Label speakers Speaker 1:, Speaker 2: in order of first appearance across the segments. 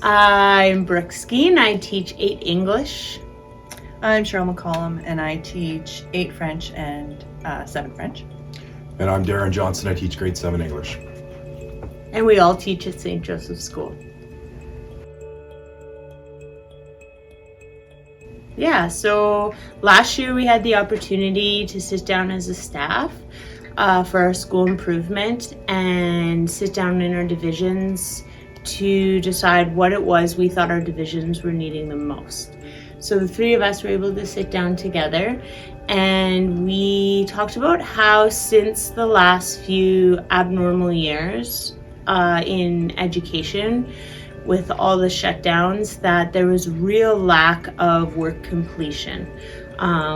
Speaker 1: I'm Brooke Skeen. I teach 8 English.
Speaker 2: I'm Cheryl McCollum, and I teach 8 French and 7 French.
Speaker 3: And I'm Darren Johnson. I teach grade 7 English.
Speaker 1: And we all teach at St. Joseph's School. Yeah, so last year we had the opportunity to sit down as a staff for our school improvement and sit down in our divisions to decide what it was we thought our divisions were needing the most. So the 3 of us were able to sit down together and we talked about how since the last few abnormal years in education, with all the shutdowns, that there was real lack of work completion.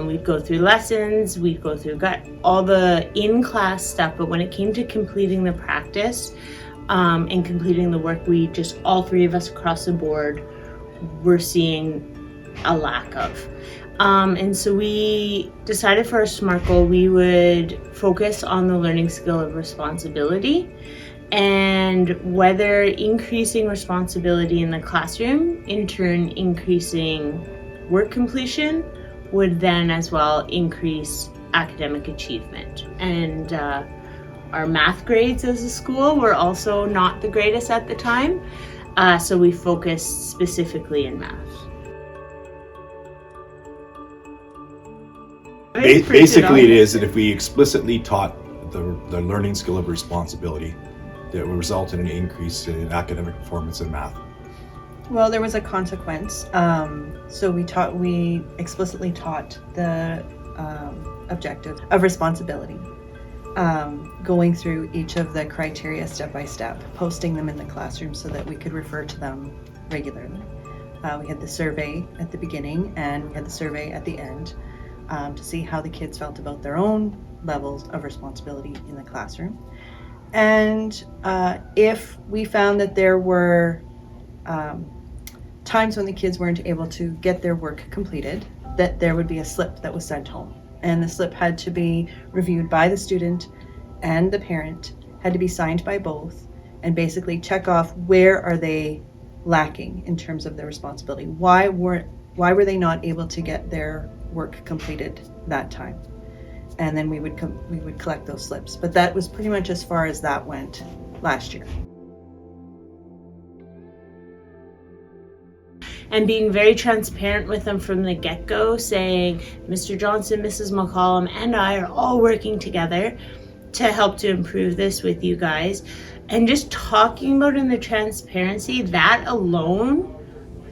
Speaker 1: We'd go through lessons, we'd go through all the in-class stuff, but when it came to completing the practice and completing the work, we just, all 3 of us across the board, were seeing a lack of. And so we decided for our SMART goal, we would focus on the learning skill of responsibility, and whether increasing responsibility in the classroom, in turn increasing work completion, would then as well increase academic achievement. And our math grades as a school were also not the greatest at the time, so we focused specifically in math.
Speaker 3: Basically, it is that if we explicitly taught the learning skill of responsibility, that would result in an increase in academic performance in math.
Speaker 2: Well, there was a consequence. So we explicitly taught the objective of responsibility, going through each of the criteria step by step, posting them in the classroom so that we could refer to them regularly. We had the survey at the beginning and we had the survey at the end to see how the kids felt about their own levels of responsibility in the classroom. And if we found that there were times when the kids weren't able to get their work completed, that there would be a slip that was sent home. And the slip had to be reviewed by the student and the parent, had to be signed by both, and basically check off where are they lacking in terms of their responsibility. Why were they not able to get their work completed that time? And then we would collect those slips. But that was pretty much as far as that went last year.
Speaker 1: And being very transparent with them from the get-go, saying, Mr. Johnson, Mrs. McCollum, and I are all working together to help to improve this with you guys. And just talking about in the transparency, that alone,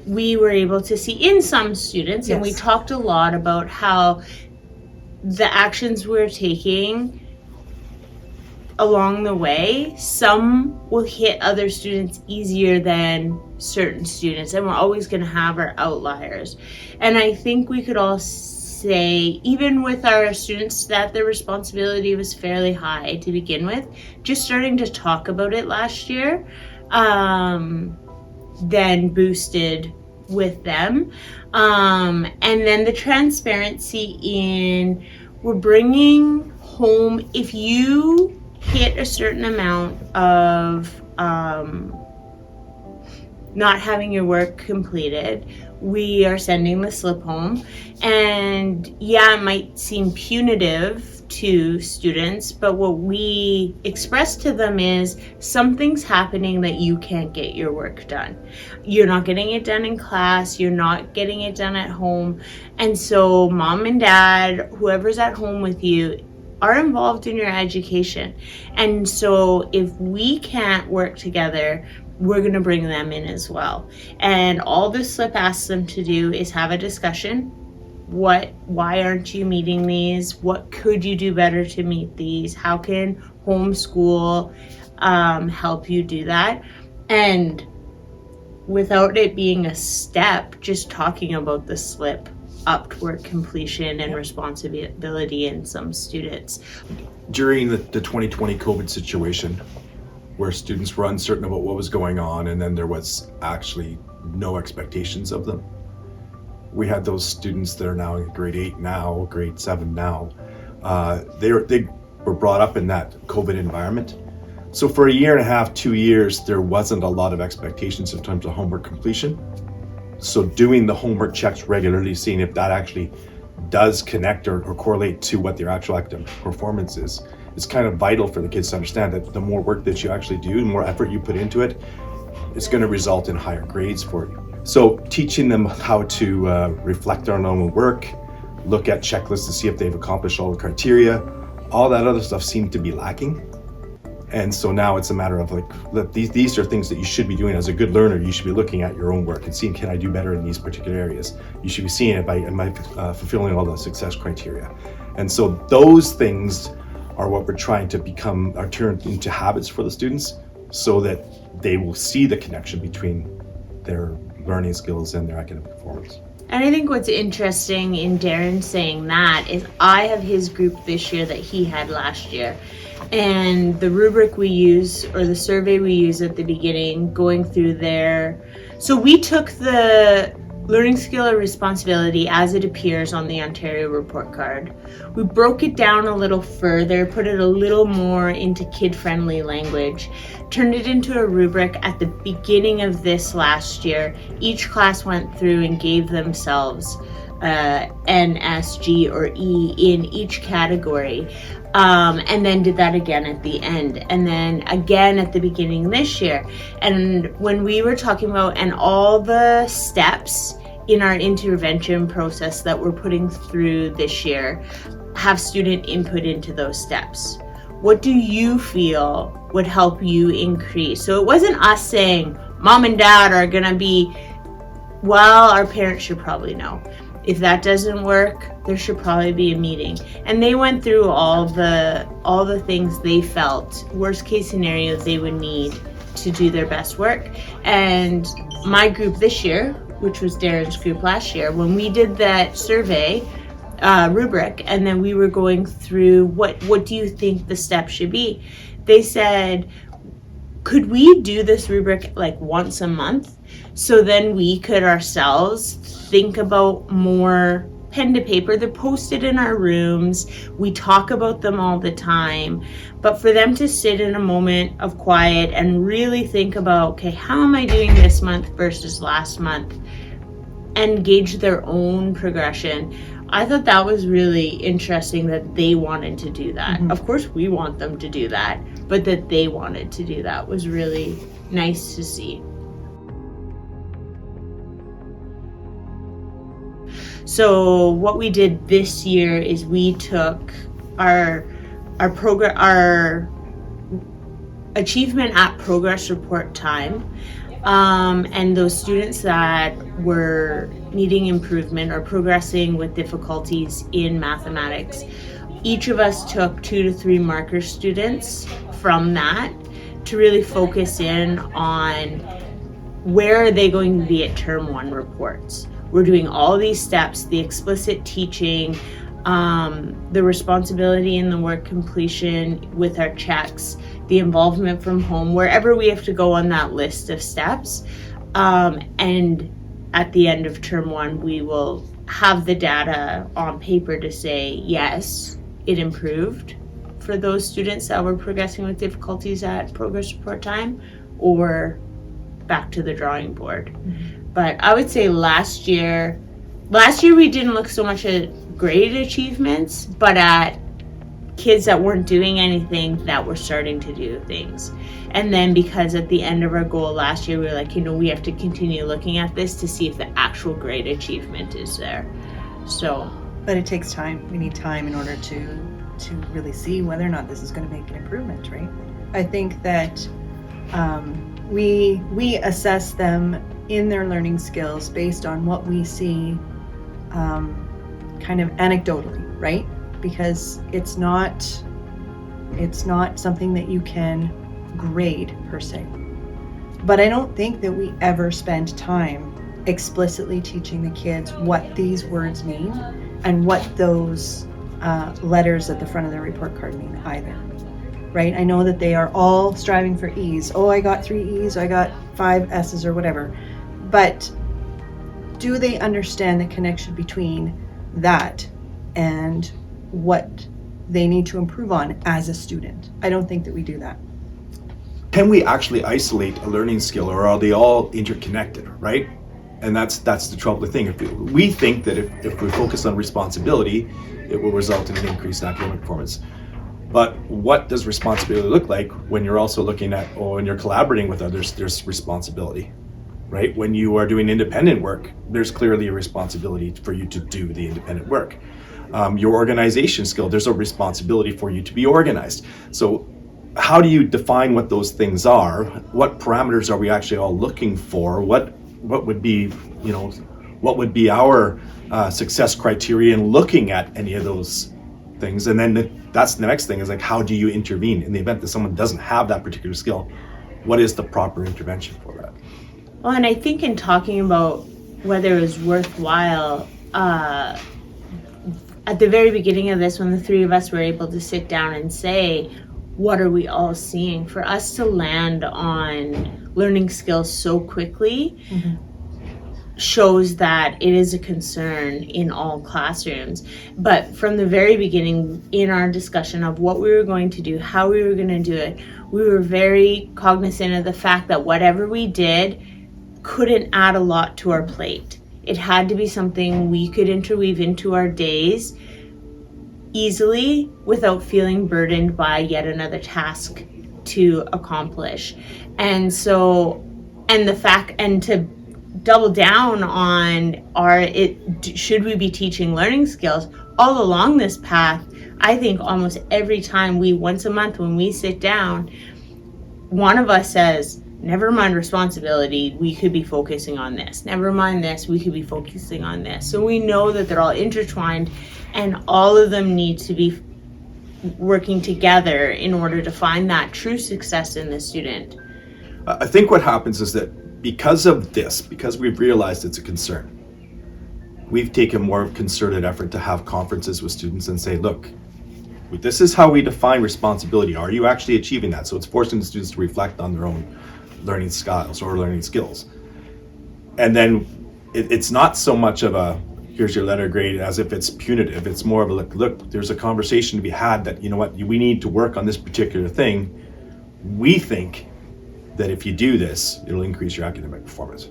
Speaker 1: we were able to see in some students, yes. And we talked a lot about how the actions we're taking along the way, some will hit other students easier than certain students, and we're always going to have our outliers. And I think we could all say, even with our students, that their responsibility was fairly high to begin with. Just starting to talk about it last year then boosted with them. And then the transparency in, we're bringing home, if you hit a certain amount of not having your work completed, we are sending the slip home. And yeah, it might seem punitive to students, but what we express to them is something's happening that you can't get your work done. You're not getting it done in class, you're not getting it done at home. And so mom and dad, whoever's at home with you, are involved in your education. And so if we can't work together, we're going to bring them in as well. And all the slip asks them to do is have a discussion. Why aren't you meeting these? What could you do better to meet these? How can homeschool help you do that? And without it being a step, just talking about the slip upped work completion and responsibility in some students.
Speaker 3: During the 2020 COVID situation, where students were uncertain about what was going on and then there was actually no expectations of them, we had those students that are now in grade 8 now, grade 7 now. They were brought up in that COVID environment. So for a year and a half, 2 years, there wasn't a lot of expectations in terms of homework completion. So doing the homework checks regularly, seeing if that actually does connect or correlate to what their actual academic performance is kind of vital for the kids to understand that the more work that you actually do and more effort you put into it, it's going to result in higher grades for you. So teaching them how to reflect on their own work, look at checklists to see if they've accomplished all the criteria, all that other stuff seemed to be lacking. And so now it's a matter of like, these are things that you should be doing as a good learner. You should be looking at your own work and seeing, can I do better in these particular areas? You should be seeing it am I fulfilling all the success criteria? And so those things are what we're trying to turn into habits for the students so that they will see the connection between their learning skills and their academic performance.
Speaker 1: And I think what's interesting in Darren saying that is I have his group this year that he had last year. And the rubric we use, or the survey we use at the beginning, going through there. So we took the learning skill or responsibility as it appears on the Ontario report card. We broke it down a little further, put it a little more into kid-friendly language, turned it into a rubric at the beginning of this last year. Each class went through and gave themselves N, S, G, or E in each category. And then did that again at the end, and then again at the beginning this year. And when we were talking about, and all the steps in our intervention process that we're putting through this year have student input into those steps. What do you feel would help you increase? So it wasn't us saying, mom and dad are gonna be, well, our parents should probably know. If that doesn't work, there should probably be a meeting. And they went through all the things they felt, worst case scenarios they would need to do their best work. And my group this year, which was Darren's group last year, when we did that survey rubric, and then we were going through what do you think the steps should be? They said, could we do this rubric like once a month? So then we could ourselves think about more pen to paper. They're posted in our rooms. We talk about them all the time. But for them to sit in a moment of quiet and really think about, okay, how am I doing this month versus last month? And gauge their own progression. I thought that was really interesting that they wanted to do that. Mm-hmm. Of course, we want them to do that, but that they wanted to do that was really nice to see. So what we did this year is we took our achievement at progress report time, and those students that were needing improvement or progressing with difficulties in mathematics. Each of us took 2 to 3 marker students from that to really focus in on where are they going to be at term 1 reports. We're doing all these steps, the explicit teaching, the responsibility in the work completion with our checks, the involvement from home, wherever we have to go on that list of steps. And at the end of term 1, we will have the data on paper to say, yes, it improved for those students that were progressing with difficulties at progress report time, or back to the drawing board. Mm-hmm. But I would say last year we didn't look so much at grade achievements, but at kids that weren't doing anything that were starting to do things. And then because at the end of our goal last year, we were like, we have to continue looking at this to see if the actual grade achievement is there. So.
Speaker 2: But it takes time. We need time in order to really see whether or not this is going to make an improvement, right? I think that we assess them in their learning skills based on what we see kind of anecdotally, right? Because it's not something that you can grade per se. But I don't think that we ever spend time explicitly teaching the kids what these words mean and what those letters at the front of the report card mean either, right? I know that they are all striving for E's. Oh, I got 3 E's, I got 5 S's or whatever. But do they understand the connection between that and what they need to improve on as a student? I don't think that we do that.
Speaker 3: can we actually isolate a learning skill, or are they all interconnected, right? And that's the troubling thing. We think that if we focus on responsibility, it will result in an increased academic performance. But what does responsibility look like when you're also looking at, when you're collaborating with others, there's responsibility, right? When you are doing independent work, there's clearly a responsibility for you to do the independent work. Your organization skill, there's a responsibility for you to be organized. So how do you define what those things are? What parameters are we actually all looking for? What would be, what would be our success criteria in looking at any of those things? And then that's the next thing, is like, how do you intervene in the event that someone doesn't have that particular skill? What is the proper intervention for that?
Speaker 1: Well, and I think in talking about whether it was worthwhile, at the very beginning of this, when the three of us were able to sit down and say, what are we all seeing? For us to land on learning skills so quickly shows that it is a concern in all classrooms. But from the very beginning, in our discussion of what we were going to do, how we were going to do it, we were very cognizant of the fact that whatever we did couldn't add a lot to our plate. It had to be something we could interweave into our days easily without feeling burdened by yet another task to accomplish. And to double down on should we be teaching learning skills all along this path. I think almost every time once a month when we sit down, one of us says, never mind responsibility, we could be focusing on this. Never mind this, we could be focusing on this. So we know that they're all intertwined and all of them need to be working together in order to find that true success in the student.
Speaker 3: I think what happens is that because we've realized it's a concern, we've taken more concerted effort to have conferences with students and say, look, this is how we define responsibility. Are you actually achieving that? So it's forcing the students to reflect on their own learning styles or learning skills. And then it's not so much of a, here's your letter grade, as if it's punitive. It's more of a, look, there's a conversation to be had that, we need to work on this particular thing. We think that if you do this, it'll increase your academic performance.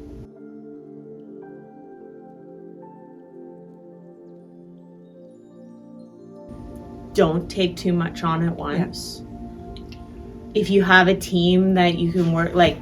Speaker 1: Don't take too much on at once. Yeah. If you have a team that you can work, like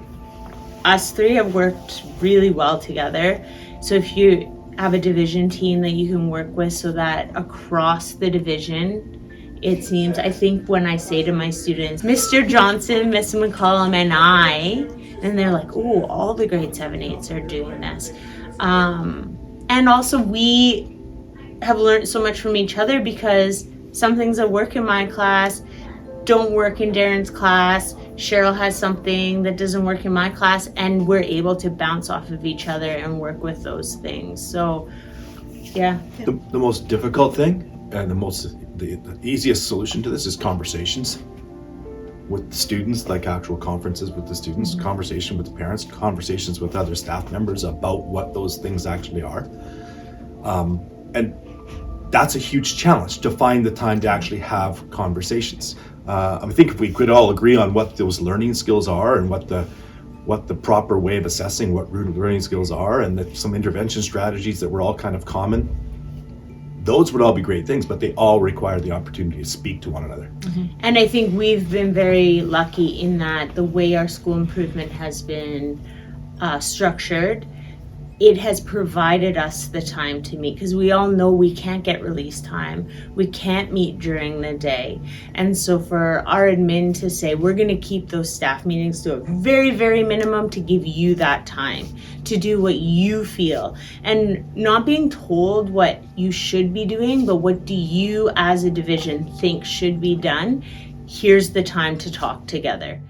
Speaker 1: us three have worked really well together. So if you have a division team that you can work with, so that across the division, it seems, I think when I say to my students, Mr. Johnson, Miss McCollum, and they're like, oh, all the grade 7-8s are doing this. And also we have learned so much from each other, because some things that work in my class don't work in Darren's class. Cheryl has something that doesn't work in my class, and we're able to bounce off of each other and work with those things. So, yeah.
Speaker 3: The most difficult thing and the easiest solution to this is conversations with the students, like actual conferences with the students, conversation with the parents, conversations with other staff members about what those things actually are. And that's a huge challenge, to find the time to actually have conversations. I think if we could all agree on what those learning skills are and what the proper way of assessing what learning skills are, and some intervention strategies that were all kind of common, those would all be great things, but they all require the opportunity to speak to one another.
Speaker 1: And I think we've been very lucky in that the way our school improvement has been structured, it has provided us the time to meet, because we all know we can't get release time. We can't meet during the day. And so for our admin to say, we're going to keep those staff meetings to a very, very minimum, to give you that time to do what you feel, and not being told what you should be doing, but what do you as a division think should be done? Here's the time to talk together.